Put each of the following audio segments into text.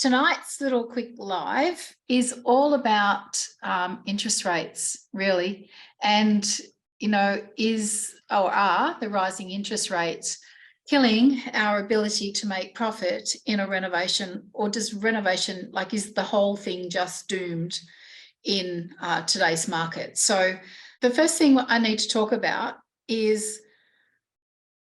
tonight's little quick live is all about interest rates, really. And, you know, are the rising interest rates killing our ability to make profit in a renovation, or does renovation, like, is the whole thing just doomed in today's market? So the first thing I need to talk about is,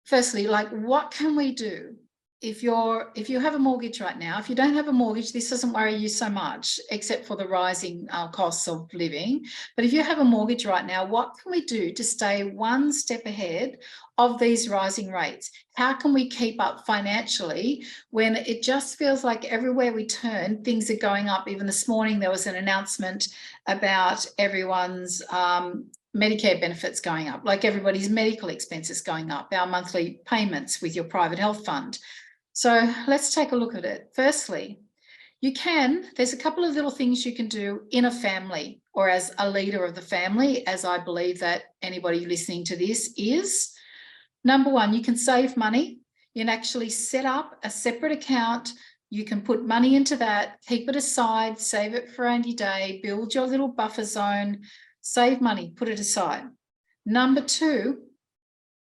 firstly, like, what can we do if you have a mortgage right now? If you don't have a mortgage, this doesn't worry you so much, except for the rising costs of living. But if you have a mortgage right now, what can we do to stay one step ahead of these rising rates? How can we keep up financially when it just feels like everywhere we turn, things are going up? Even this morning, there was an announcement about everyone's Medicare benefits going up, like everybody's medical expenses going up, our monthly payments with your private health fund. So let's take a look at it. Firstly, there's a couple of little things you can do in a family, or as a leader of the family, as I believe that anybody listening to this is. Number one, you can save money. You can actually set up a separate account. You can put money into that, keep it aside, save it for a rainy day, build your little buffer zone, save money, put it aside. Number two,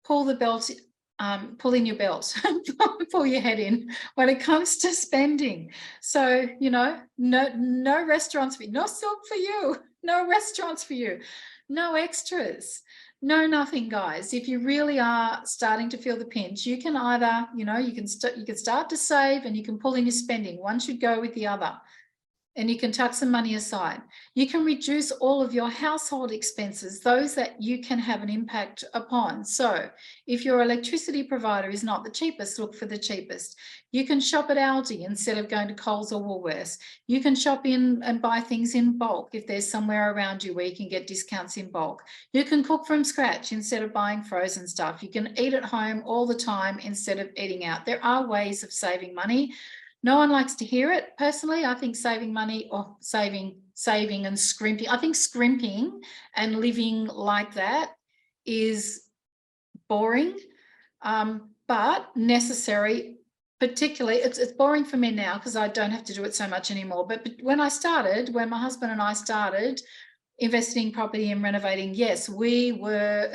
pull in your belt, pull your head in when it comes to spending. So, you know, no restaurants for you, no silk for you, no restaurants for you, no extras, no nothing, guys. If you really are starting to feel the pinch, you can either, you know, you can start to save, and you can pull in your spending. One should go with the other. And you can tuck some money aside. You can reduce all of your household expenses, those that you can have an impact upon. So if your electricity provider is not the cheapest, look for the cheapest. You can shop at Aldi instead of going to Coles or Woolworths. You can shop in and buy things in bulk if there's somewhere around you where you can get discounts in bulk. You can cook from scratch instead of buying frozen stuff. You can eat at home all the time instead of eating out. There are ways of saving money. No one likes to hear it. Personally, I think saving money, or saving and scrimping, I think scrimping and living like that is boring, but necessary. Particularly, it's boring for me now because I don't have to do it so much anymore. But when my husband and I started investing in property and renovating, yes, we were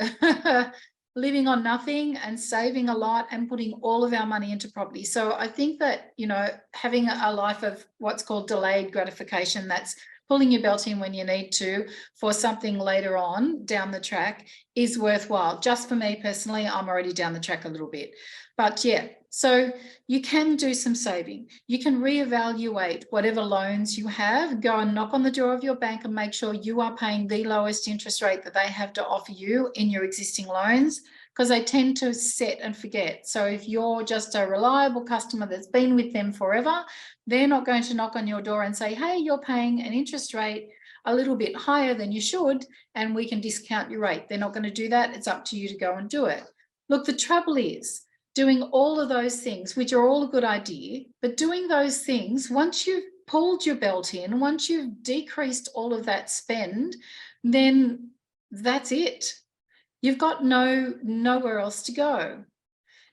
living on nothing and saving a lot and putting all of our money into property. So I think that, you know, having a life of what's called delayed gratification, that's pulling your belt in when you need to for something later on down the track, is worthwhile. Just for me personally, I'm already down the track a little bit. But yeah, so you can do some saving. You can reevaluate whatever loans you have, go and knock on the door of your bank and make sure you are paying the lowest interest rate that they have to offer you in your existing loans, because they tend to set and forget. So if you're just a reliable customer that's been with them forever, they're not going to knock on your door and say, hey, you're paying an interest rate a little bit higher than you should, and we can discount your rate. They're not going to do that. It's up to you to go and do it. Look, the trouble is, doing all of those things, which are all a good idea, but doing those things, once you've pulled your belt in, once you've decreased all of that spend, then that's it. You've got nowhere else to go.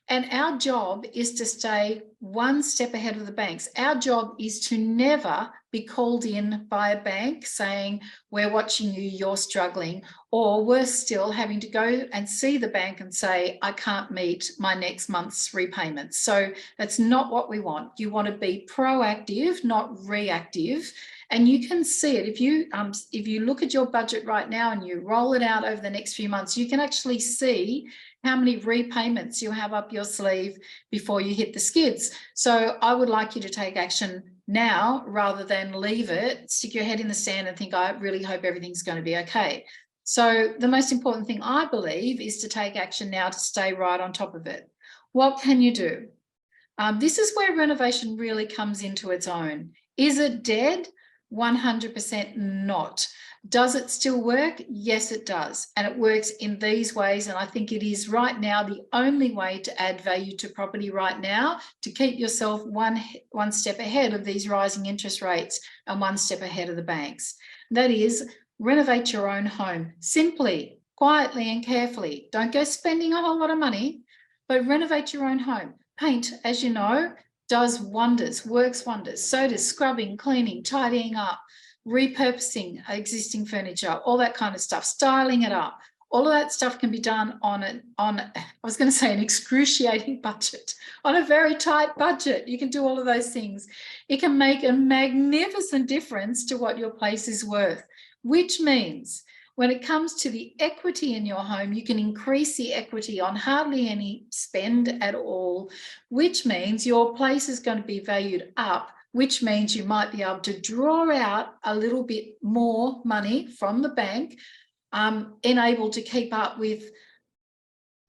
And our job is to stay one step ahead of the banks. Our job is to never be called in by a bank saying, we're watching you, you're struggling, or worse still, having to go and see the bank and say, I can't meet my next month's repayments. So that's not what we want. You want to be proactive, not reactive. And you can see it if you look at your budget right now and you roll it out over the next few months, you can actually see how many repayments you have up your sleeve before you hit the skids. So I would like you to take action now rather than leave it, stick your head in the sand and think, I really hope everything's going to be okay. So the most important thing, I believe, is to take action now to stay right on top of it. What can you do? This is where renovation really comes into its own. Is it dead? 100% not. Does it still work? Yes, it does. And it works in these ways. And I think it is right now the only way to add value to property right now, to keep yourself one step ahead of these rising interest rates and one step ahead of the banks. That is, renovate your own home. Simply, quietly and carefully. Don't go spending a whole lot of money, but renovate your own home. Paint, as you know, does wonders, works wonders. So does scrubbing, cleaning, tidying up, repurposing existing furniture, all that kind of stuff, styling it up. All of that stuff can be done on I was going to say an excruciating budget, on a very tight budget. You can do all of those things. It can make a magnificent difference to what your place is worth, which means when it comes to the equity in your home, you can increase the equity on hardly any spend at all, which means your place is going to be valued up, which means you might be able to draw out a little bit more money from the bank, able to keep up with,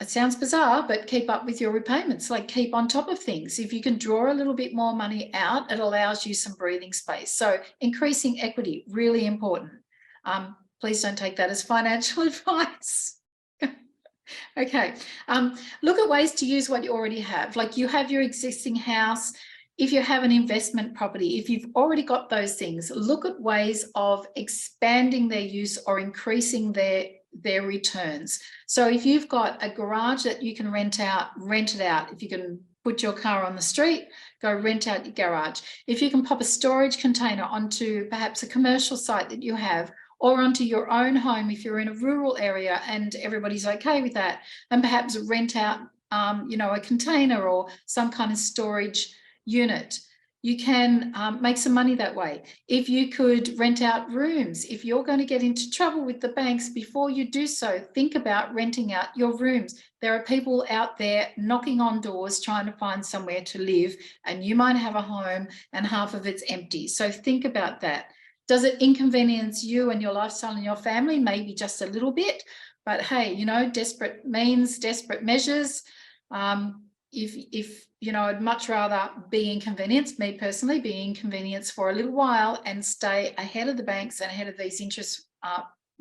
it sounds bizarre, but keep up with your repayments, like keep on top of things. If you can draw a little bit more money out, it allows you some breathing space. So increasing equity, really important. Please don't take that as financial advice. Okay, look at ways to use what you already have. Like you have your existing house. If you have an investment property, if you've already got those things, look at ways of expanding their use or increasing their returns. So if you've got a garage that you can rent it out. If you can put your car on the street, go rent out your garage. If you can pop a storage container onto perhaps a commercial site that you have, or onto your own home if you're in a rural area and everybody's okay with that, and perhaps rent out a container or some kind of storage unit. You can make some money that way. If you could rent out rooms, if you're going to get into trouble with the banks, before you do so, think about renting out your rooms. There are people out there knocking on doors trying to find somewhere to live, and you might have a home and half of it's empty. So think about that. Does it inconvenience you and your lifestyle and your family? Maybe just a little bit, but hey, desperate means, desperate measures. If I'd much rather be inconvenienced, me personally, be inconvenienced for a little while and stay ahead of the banks and ahead of these interest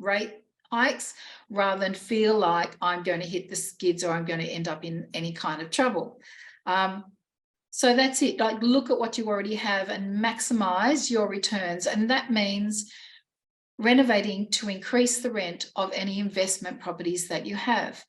rate hikes, rather than feel like I'm going to hit the skids or I'm going to end up in any kind of trouble. So that's it. Like, look at what you already have and maximize your returns. And that means renovating to increase the rent of any investment properties that you have.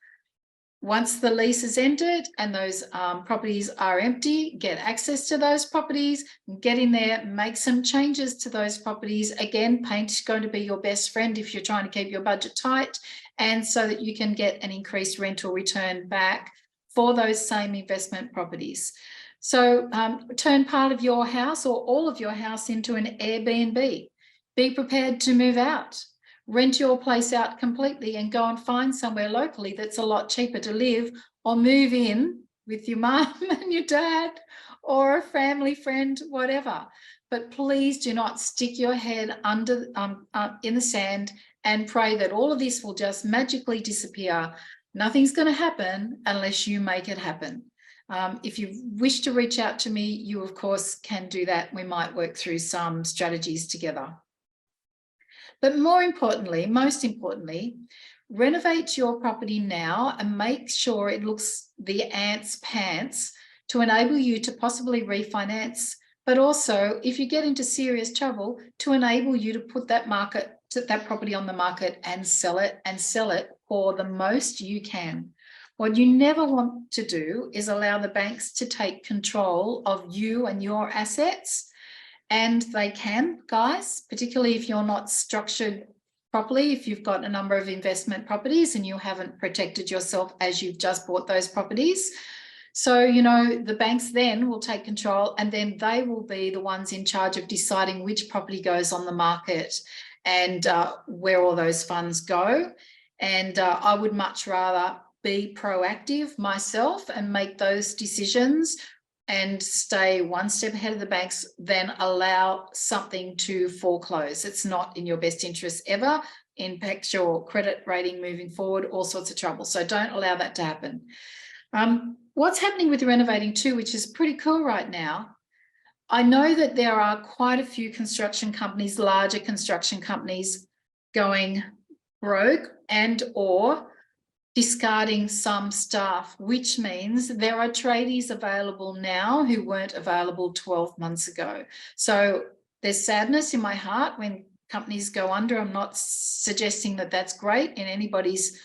Once the lease is ended and those properties are empty, get access to those properties, get in there, make some changes to those properties. Again, paint's going to be your best friend if you're trying to keep your budget tight, and so that you can get an increased rental return back for those same investment properties. So turn part of your house or all of your house into an Airbnb. Be prepared to move out. Rent your place out completely and go and find somewhere locally that's a lot cheaper to live, or move in with your mum and your dad or a family friend, whatever. But please do not stick your head under in the sand and pray that all of this will just magically disappear. Nothing's going to happen unless you make it happen. If you wish to reach out to me, you of course can do that. We might work through some strategies together. But most importantly, renovate your property now and make sure it looks the ant's pants to enable you to possibly refinance, but also if you get into serious trouble, to enable you to put that property on the market and sell it for the most you can. What you never want to do is allow the banks to take control of you and your assets. And they can, guys, particularly if you're not structured properly, if you've got a number of investment properties and you haven't protected yourself as you've just bought those properties. So, the banks then will take control, and then they will be the ones in charge of deciding which property goes on the market and where all those funds go. And I would much rather be proactive myself and make those decisions and stay one step ahead of the banks than allow something to foreclose. It's not in your best interest ever, impacts your credit rating moving forward, all sorts of trouble. So don't allow that to happen. What's happening with Renovating too, which is pretty cool right now, I know that there are quite a few construction companies, larger construction companies, going broke and or discarding some staff, which means there are tradies available now who weren't available 12 months ago. So there's sadness in my heart when companies go under. I'm not suggesting that that's great in anybody's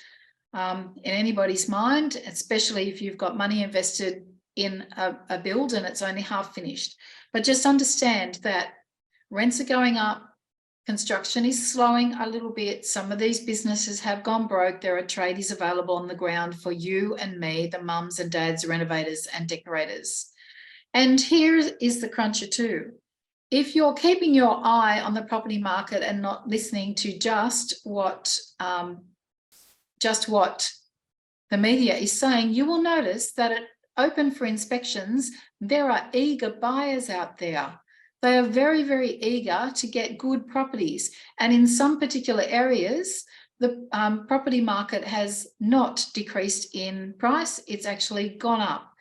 mind, especially if you've got money invested in a build and it's only half finished. But just understand that rents are going up, construction is slowing a little bit. Some of these businesses have gone broke. There are tradies available on the ground for you and me, the mums and dads, renovators and decorators. And here is the cruncher too. If you're keeping your eye on the property market and not listening to just what the media is saying, you will notice that at open for inspections, there are eager buyers out there. They are very, very eager to get good properties. And in some particular areas, the property market has not decreased in price. It's actually gone up.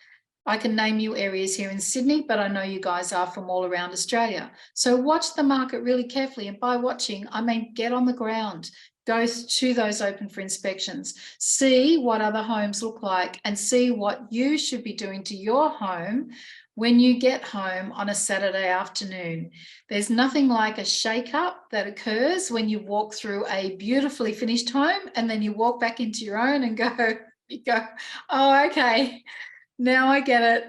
I can name you areas here in Sydney, but I know you guys are from all around Australia. So watch the market really carefully. And by watching, I mean get on the ground, go to those open for inspections, see what other homes look like and see what you should be doing to your home when you get home on a Saturday afternoon. There's nothing like a shake-up that occurs when you walk through a beautifully finished home and then you walk back into your own and you go, oh, okay, now I get it.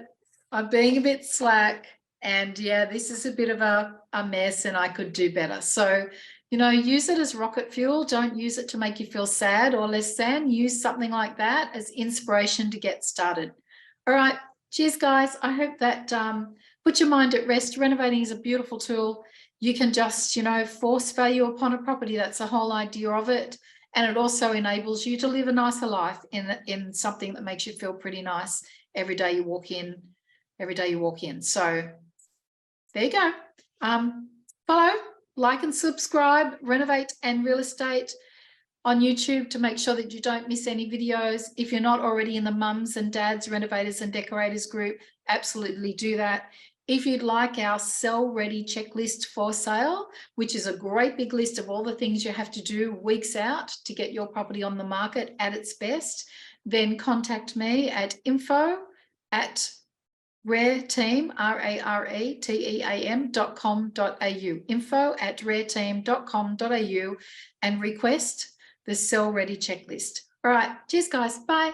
I'm being a bit slack and yeah, this is a bit of a mess and I could do better. So, you know, use it as rocket fuel. Don't use it to make you feel sad or less than. Use something like that as inspiration to get started. All right. Cheers, guys. I hope that put your mind at rest. Renovating is a beautiful tool. You can just, you know, force value upon a property. That's the whole idea of it. And it also enables you to live a nicer life in something that makes you feel pretty nice every day you walk in. So there you go. Follow, like and subscribe, Renovate and Real Estate on YouTube to make sure that you don't miss any videos. If you're not already in the mums and dads, renovators and decorators group, absolutely do that. If you'd like our sell ready checklist for sale, which is a great big list of all the things you have to do weeks out to get your property on the market at its best, then contact me at info@rareteam, rareteam.com.au, info@rareteam.com.au and request the sell ready checklist. All right, cheers guys, bye.